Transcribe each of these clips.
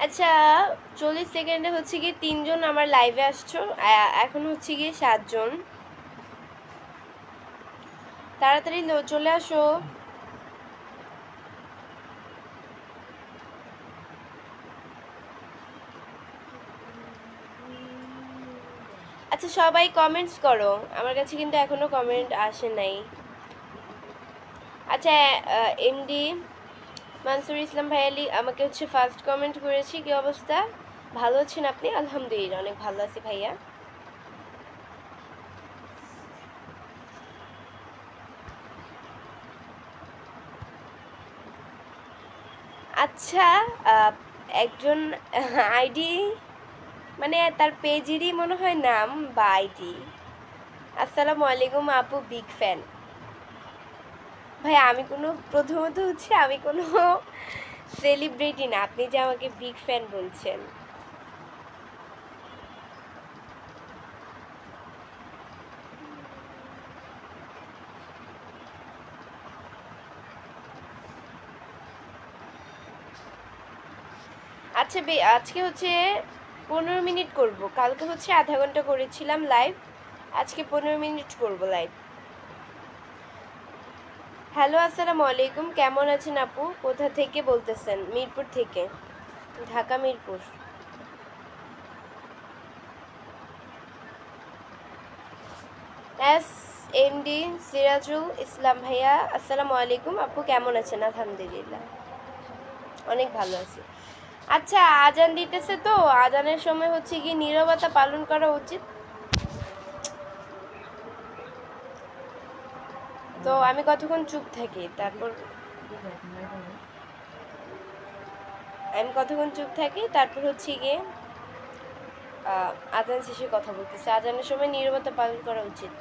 আচ্ছা 40 সেকেন্ডে হচ্ছে কি 3 জন আমার লাইভে আসছো, এখন হচ্ছে কি 7 জন। তাড়াতাড়ি চলে আসো। আচ্ছা সবাই কমেন্টস করো, আমার কাছে কিন্তু এখনো কমেন্ট আসে নাই। আচ্ছা এমডি মানসুর ইসলাম ভাইয়ালি আমাকে হচ্ছে ফার্স্ট কমেন্ট করেছি, কি অবস্থা, ভালো আছেন আপনি? আলহামদুলিল্লাহ অনেক ভালো আছি ভাইয়া। আচ্ছা একজন আইডি মানে তার পেজেরই মনে হয় নাম বা আইডি। আসসালামু আলাইকুম আপু, বিগ ফ্যান। ভাই আমি কোনো, প্রথমত হচ্ছে আমি কোনো সেলিব্রিটি না, আপনি যে আমাকে বিগ ফ্যান বলছেন। আচ্ছা আজকে হচ্ছে 15 মিনিট করব, কালকে হচ্ছে আধা ঘন্টা করেছিলাম লাইভ, আজকে 15 মিনিট করব লাইভ। হ্যালো আসসালামু আলাইকুম, কেমন আছেন আপু? কোথা থেকে বলতেছেন? মিরপুর থেকে, ঢাকা মিরপুর। এস এমডি সিরাজুল ইসলাম ভাইয়া, আসসালামু আলাইকুম আপু, কেমন আছেন? আলহামদুলিল্লাহ অনেক ভালো আছি। আচ্ছা আজান দিতেছে তো, আজানের সময় হচ্ছে কি নীরবতা পালন করা উচিত, তো আমি কতক্ষণ চুপ থাকি, তারপর হচ্ছে গিয়ে আজান শেষে কথা বলতেছে, আজানের সময় নীরবতা পালন করা উচিত।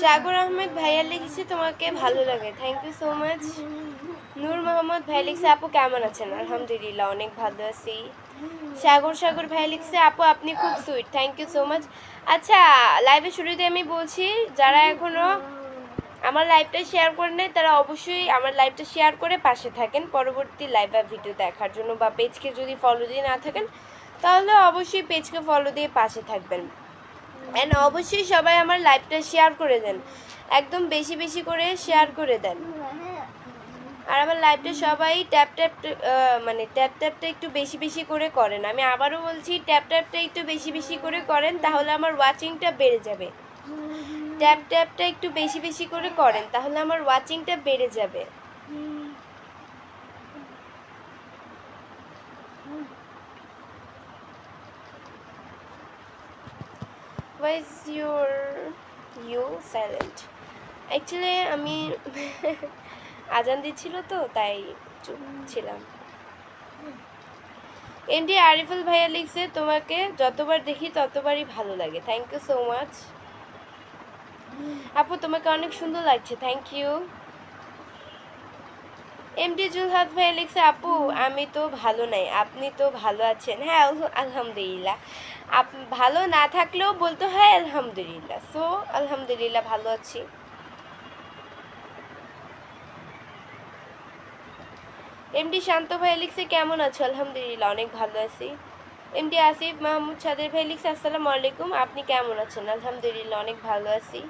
সাগর আহমেদ ভাইয়া লিখেছে তোমাকে ভালো লাগে, থ্যাংক ইউ সো মাচ। নূর মোহাম্মদ ভাই লিখছে আপু কেমন আছেন? আলহামদুলিল্লাহ অনেক ভালো আছি। সাগর ভাই লিখছে আপু আপনি খুব sweet, thank you so much. আচ্ছা লাইভের শুরুতে আমি বলছি, যারা এখনো আমার লাইভটা শেয়ার করে নেয় তারা অবশ্যই আমার লাইভটা শেয়ার করে পাশে থাকেন পরবর্তী লাইভ বা ভিডিও দেখার জন্য, বা পেজকে যদি ফলো দিয়ে না থাকেন তাহলে অবশ্যই পেজকে ফলো দিয়ে পাশে থাকবেন। অ্যান্ড অবশ্যই সবাই আমার লাইভটা শেয়ার করে দেন, একদম বেশি বেশি করে শেয়ার করে দেন। আর আমার লাইভটা সবাই ট্যাপটা একটু বেশি বেশি করে করেন, আমি আবারও বলছি ট্যাপটা একটু বেশি বেশি করে করেন, তাহলে আমার ওয়াচিংটা বেড়ে যাবে। ট্যাপটা একটু বেশি বেশি করে করেন, তাহলে আমার ওয়াচিংটা বেড়ে যাবে। Why is you silent? Actually আমি আজান দিচ্ছিল তো তাই চুপ ছিলাম। এমডি আরিফুল ভাইয়া লিখছে তোমাকে যতবার দেখি ততবারই ভালো লাগে। থ্যাংক ইউ সো মাচ আপু, তোমাকে অনেক সুন্দর লাগছে। Thank you. এমডি জুলহাত ভাইয়া লিখছে আপু আমি তো ভালো নাই, আপনি তো ভালো আছেন? হ্যাঁ আলহামদুলিল্লাহ, ভালো না থাকলেও বলতে হয় আলহামদুলিল্লাহ। সো আলহামদুলিল্লাহ ভালো আছি। এমডি শান্ত ভাই লিখছে কেমন আছো? আলহামদুলিল্লাহ অনেক ভালো আছি। এমডি আসিফ মাহমুদ সাদের ভাই লিখছে আসসালামু আলাইকুম, আপনি কেমন আছেন? আলহামদুলিল্লাহ অনেক ভালো আছি।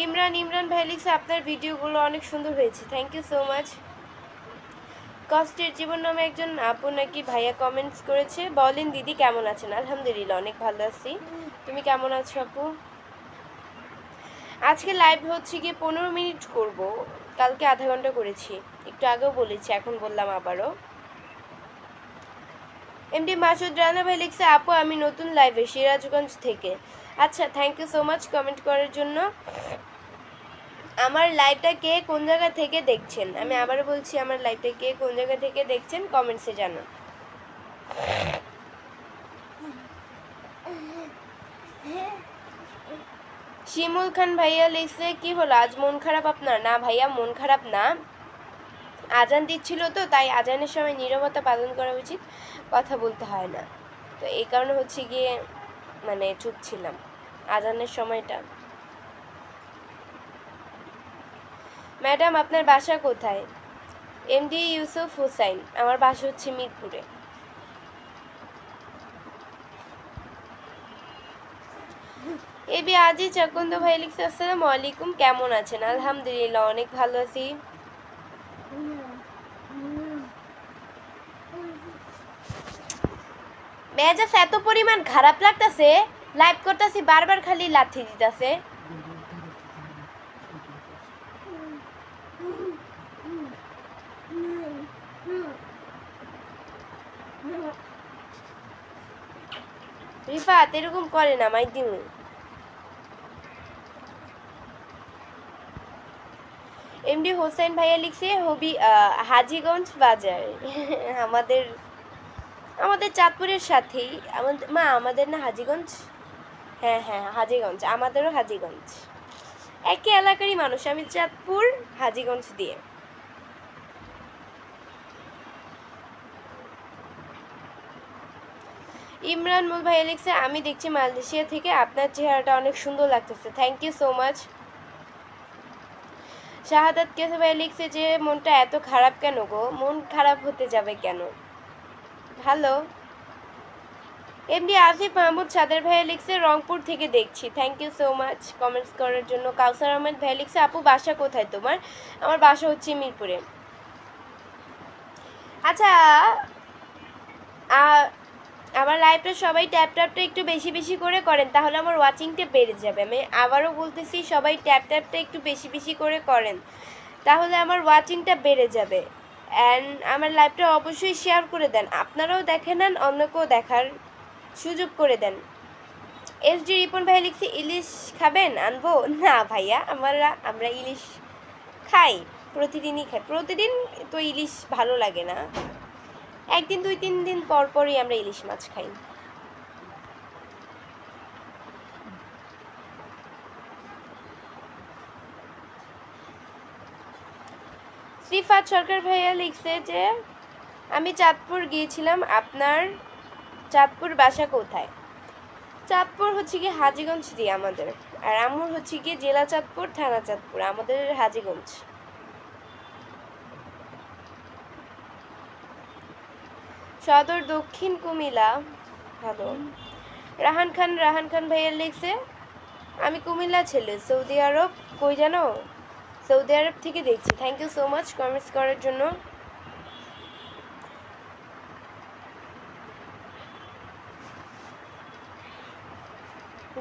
ইমরান ভাই লিখছে আপনার ভিডিওগুলো অনেক সুন্দর হয়েছে। Thank you so much. কষ্টের জীবন নামে একজন আপু নাকি ভাইয়া কমেন্টস করেছে, বলেন দিদি কেমন আছেন? আলহামদুলিল্লাহ অনেক ভালো আছি। তুমি কেমন আছো আপু? আজকে লাইভ হচ্ছে গিয়ে 15 মিনিট করব, কালকে আধা ঘন্টা করেছি, একটু আগেও বলেছি, এখন বললাম আবারও। এমডি মাসুদ রানা ভাই লিখছে আপু আমি নতুন লাইভে সিরাজগঞ্জ থেকে। আচ্ছা, thank you so much comment করার জন্য। আমার লাইভটা কে কোন জায়গা থেকে দেখছেন, আমি আবারও বলছি, আমার লাইভটা কে কোন জায়গা থেকে দেখছেন কমেন্টসে জানান। শিমুল খান ভাইয়া লিখছে কি হলো আজ মন খারাপ আপনার? না ভাইয়া মন খারাপ না, আজান দিচ্ছিল তো তাই আজানের সময় নীরবতা পালন করা উচিত, কথা বলতে হয় না, তো এই কারণে হচ্ছে গিয়ে মানে চুপ ছিলাম আজানের সময়টা। ম্যাডাম আপনার বাসা কোথায়? এমডি ইউসুফ হুসাইন, আমার বাসা হচ্ছে মিরপুরে। এবি আজি চাকুন্দ ভাই লিখছে আসসালামু আলাইকুম, কেমন আছেন? আলহামদুলিল্লাহ অনেক ভালো আছি। মেজাজ এত পরিমাণ খারাপ লাগতেছে, লাইভ করতেছি বারবার খালি লাথি দিতেছে। রিফাত এরকম করে না, মাই দিমু। এমডি হোসেন ভাইয়া লিখছে হাজীগঞ্জ বাজার। আমাদের চাঁদপুরের সাথেই, আমাদের না হাজীগঞ্জ? হ্যাঁ হাজীগঞ্জ, আমাদেরও হাজীগঞ্জ, একই এলাকারই মানুষ, আমি চাঁদপুর হাজীগঞ্জ দিয়ে। ইমরান মুল ভাইয়া লিখছে আমি দেখছি মালয়েশিয়া থেকে, আপনার চেহারাটা অনেক সুন্দর লাগতেছে। Thank you so much. Shahadat কেসে ভাই লিখছে যে মনটা এত খারাপ কেন গো? মন খারাপ হতে যাবে কেন, ভালো। এমডি আসিফ মাহমুদ সাদের ভাইয়া লিখছে রংপুর থেকে দেখছি। Thank you so much comments করার জন্য। কাউসার আহমেদ ভাইয়া লিখছে আপু বাসা কোথায় তোমার? আমার বাসা হচ্ছে মিরপুরে। আচ্ছা, আমার লাইভটা সবাই ট্যাপটা একটু বেশি বেশি করে করেন, তাহলে আমার ওয়াচিংটা বেড়ে যাবে। আমি আবারও বলতেছি, সবাই ট্যাপটা একটু বেশি বেশি করে করেন, তাহলে আমার ওয়াচিংটা বেড়ে যাবে। অ্যান্ড আমার লাইভটা অবশ্যই শেয়ার করে দেন, আপনারাও দেখে নেন, অন্যকেও দেখার সুযোগ করে দেন। এসডি রিপন ভাই লিখছি ইলিশ খাবেন, আনবো? না ভাইয়া, আমরা ইলিশ খাই, প্রতিদিনই খাই। প্রতিদিন তো ইলিশ ভালো লাগে না, একদিন 2-3 দিন পর পরই আমরা ইলিশ মাছ খাই। শ্রীফাত সরকার ভাইয়া লিখছে যে আমি চাঁদপুর গিয়েছিলাম, আপনার চাঁদপুর বাসা কোথায়? চাঁদপুর হচ্ছে কি হাজীগঞ্জ দিয়ে আমাদের, আর আমার হচ্ছে কি জেলা চাঁদপুর, থানা চাঁদপুর, আমাদের হাজীগঞ্জ। সদর দক্ষিণ কুমিল্লা, ভালো। রাহান খান ভাইয়া লিখছে আমি কুমিল্লা ছেলে, সৌদি আরব। কই জানো? সৌদি আরব থেকে দেখছি। Thank you so much comments করার জন্য।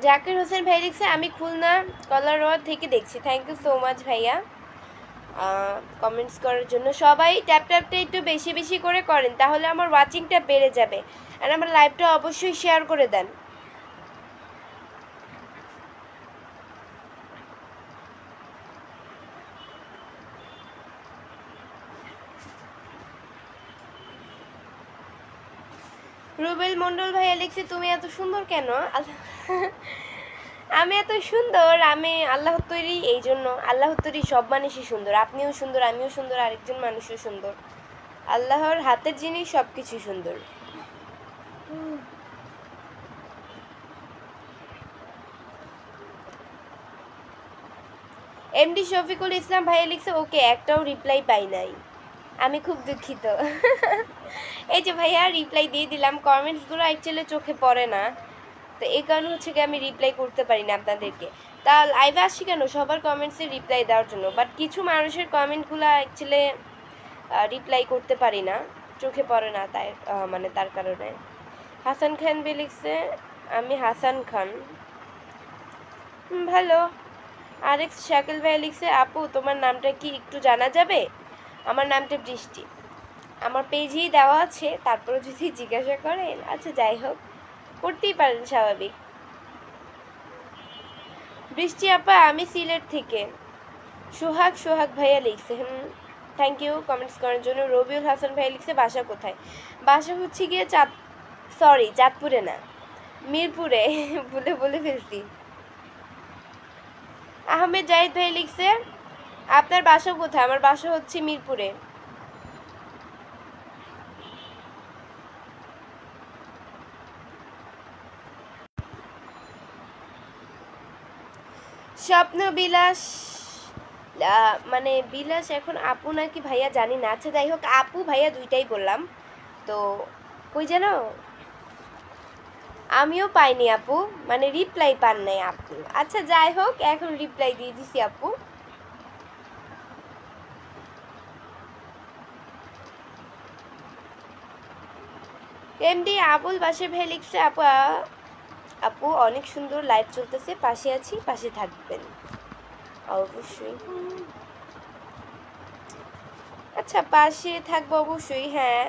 জাকির হোসেন ভাই লিখছে আমি খুলনা কলারোয়া থেকে দেখছি। থ্যাংক ইউ সো মাচ ভাইয়া কমেন্টস করার জন্য। সবাই ট্যাপটা একটু বেশি বেশি করে করেন, তাহলে আমার ওয়াচিংটা বেড়ে যাবে। আর আমার লাইভটা অবশ্যই শেয়ার করে দেন। রুবেল মন্ডল ভাইয়া লিখছে তুমি এত সুন্দর কেন? আমি এত সুন্দর, আমি আল্লাহর তৈরি, এই জন্য আল্লাহর তৈরি সব মানুষই সুন্দর। আপনিও সুন্দর, আমিও সুন্দর, আরেকজন মানুষও সুন্দর। আল্লাহর হাতের জিনিস সব কিছু সুন্দর। এমডি শফিকুল ইসলাম ভাইয়া লিখছে ওকে একটাও রিপ্লাই পাই নাই, আমি খুব দুঃখিত। এই যে ভাইয়া রিপ্লাই দিয়ে দিলাম, কমেন্টসগুলো অ্যাকচুয়ালি চোখে পড়ে না, তো এই কারণে হচ্ছে কি আমি রিপ্লাই করতে পারি না আপনাদেরকে। তা লাইভে আসছি কেন সবার কমেন্টসে রিপ্লাই দেওয়ার জন্য, বাট কিছু মানুষের কমেন্টগুলো অ্যাকচুয়ালি রিপ্লাই করতে পারি না, চোখে পড়ে না, তাই মানে তার কারণে। হাসান খান বি লিখছে আমি হাসান খান, ভালো। আরেক শাকিল ভাই লিখছে আপু তোমার নামটা কি একটু জানা যাবে? আমার নামটা বৃষ্টি, আমার পেজেই দেওয়া আছে, তারপরে যদি জিজ্ঞাসা করেন, আচ্ছা যাই হোক করতেই পারেন, স্বাভাবিক। বৃষ্টি আপা আমি সিলেট থেকে। সোহাগ ভাইয়া লিখছে থ্যাংক ইউ কমেন্টস করার জন্য। রবিউল হাসান ভাইয়া লিখছে বাসা কোথায়? বাসা হচ্ছে গিয়ে চাঁদপুরে না, মিরপুরে। বলে ফেলছি। আহমেদ জাহিদ ভাই লিখছে আপনার বাসা কোথায়? আমার বাসা হচ্ছে মিরপুরে। স্বপ্ন বিলাস, মানে বিলাস এখন আপু নাকি ভাইয়া জানি না, আচ্ছা যাই হোক আপু ভাইয়া দুইটাই বললাম। তো কই যেন আমিও পাইনি আপু, মানে রিপ্লাই পান নাই আপু। আচ্ছা যাই হোক এখন রিপ্লাই দিয়ে দিছি আপু। এমডি আবুল বাসের ভাই লিখছে আপু অনেক সুন্দর লাইভ চলতেছে, পাশে আছি, পাশে থাকবেন অবশ্যই। আচ্ছা পাশে থাকবো অবশ্যই, হ্যাঁ।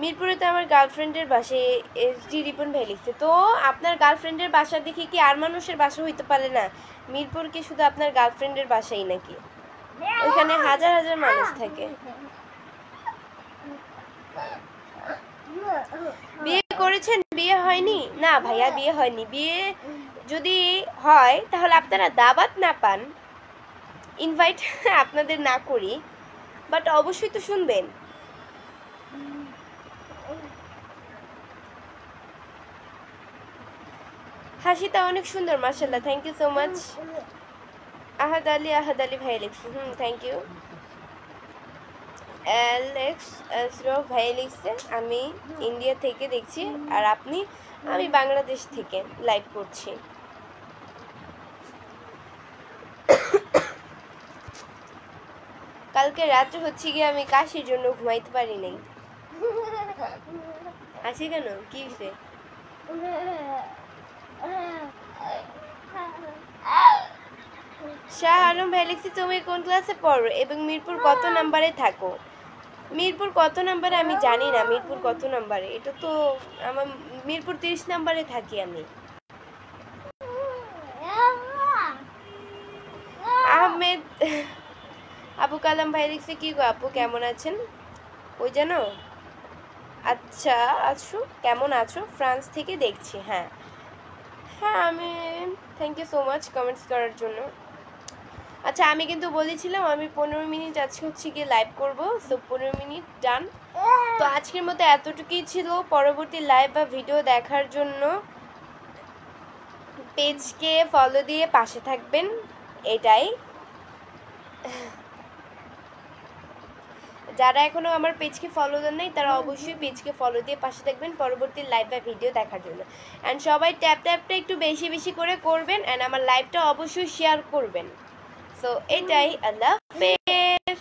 মিরপুরে তো আমার গার্লফ্রেন্ডের বাসায়, এসডি রিপন ভাই লিখছে। তো আপনার গার্লফ্রেন্ডের বাসা দেখে কি আর মানুষের বাসা হইতে পারে না? মিরপুর কি শুধু আপনার গার্লফ্রেন্ডের বাসাই নাকি? ওইখানে হাজার হাজার মানুষ থাকে। বিয়ে করেছেন? বিয়ে হয়নি না ভাইয়া, বিয়ে হয়নি। বিয়ে যদি হয় তাহলে আপনারা দাওয়াত না পান, ইনভাইট আপনাদের না করি, বাট অবশ্যই তো শুনবেন। হাসিটা অনেক সুন্দর মাশাআল্লাহ, থ্যাংক ইউ সো মাচ। আহাদ আলী ভাই লিখছে থ্যাংক ইউ। অ্যালেক্স আশরাফ ভাই লিখছে আমি ইন্ডিয়া থেকে দেখছি, আর আপনি? আমি বাংলাদেশ থেকে লাইভ করছি। কালকে রাত্রে হচ্ছে গিয়ে আমি কাশির জন্য ঘুমাইতে পারি নাই। আসি কেন, কি হয়েছে? শাহ আলম ভাই লিখছি তুমি কোন ক্লাসে পড়ো এবং মিরপুর কত নাম্বারে থাকো? মিরপুর কত নাম্বারে আমি জানি না, মিরপুর কত নাম্বারে, এটা তো আমার মিরপুর 30 নাম্বারে থাকি আমি। আহমেদ আবু কালাম ভাই লিখছে কি গো আপু কেমন আছেন? ওই জানো, আচ্ছা আছো, কেমন আছো? ফ্রান্স থেকে দেখছি। হ্যাঁ আমি thank you so much comments করার জন্য। আচ্ছা আমি কিন্তু বলেছিলাম আমি 15 মিনিট আজকে হচ্ছে গিয়ে লাইভ করবো, সো 15 মিনিট ডান। তো আজকের মতো এতটুকুই ছিল। পরবর্তী লাইভ বা ভিডিও দেখার জন্য পেজকে ফলো দিয়ে পাশে থাকবেন, এটাই। যারা এখনও আমার পেজকে ফলো দেন নাই তারা অবশ্যই পেজকে ফলো দিয়ে পাশে থাকবেন পরবর্তী লাইভ বা ভিডিও দেখার জন্য। অ্যান্ড সবাই ট্যাপটা একটু বেশি বেশি করে করবেন অ্যান্ড আমার লাইভটা অবশ্যই শেয়ার করবেন। সো এটাই, আল্লাহ হাফেজ।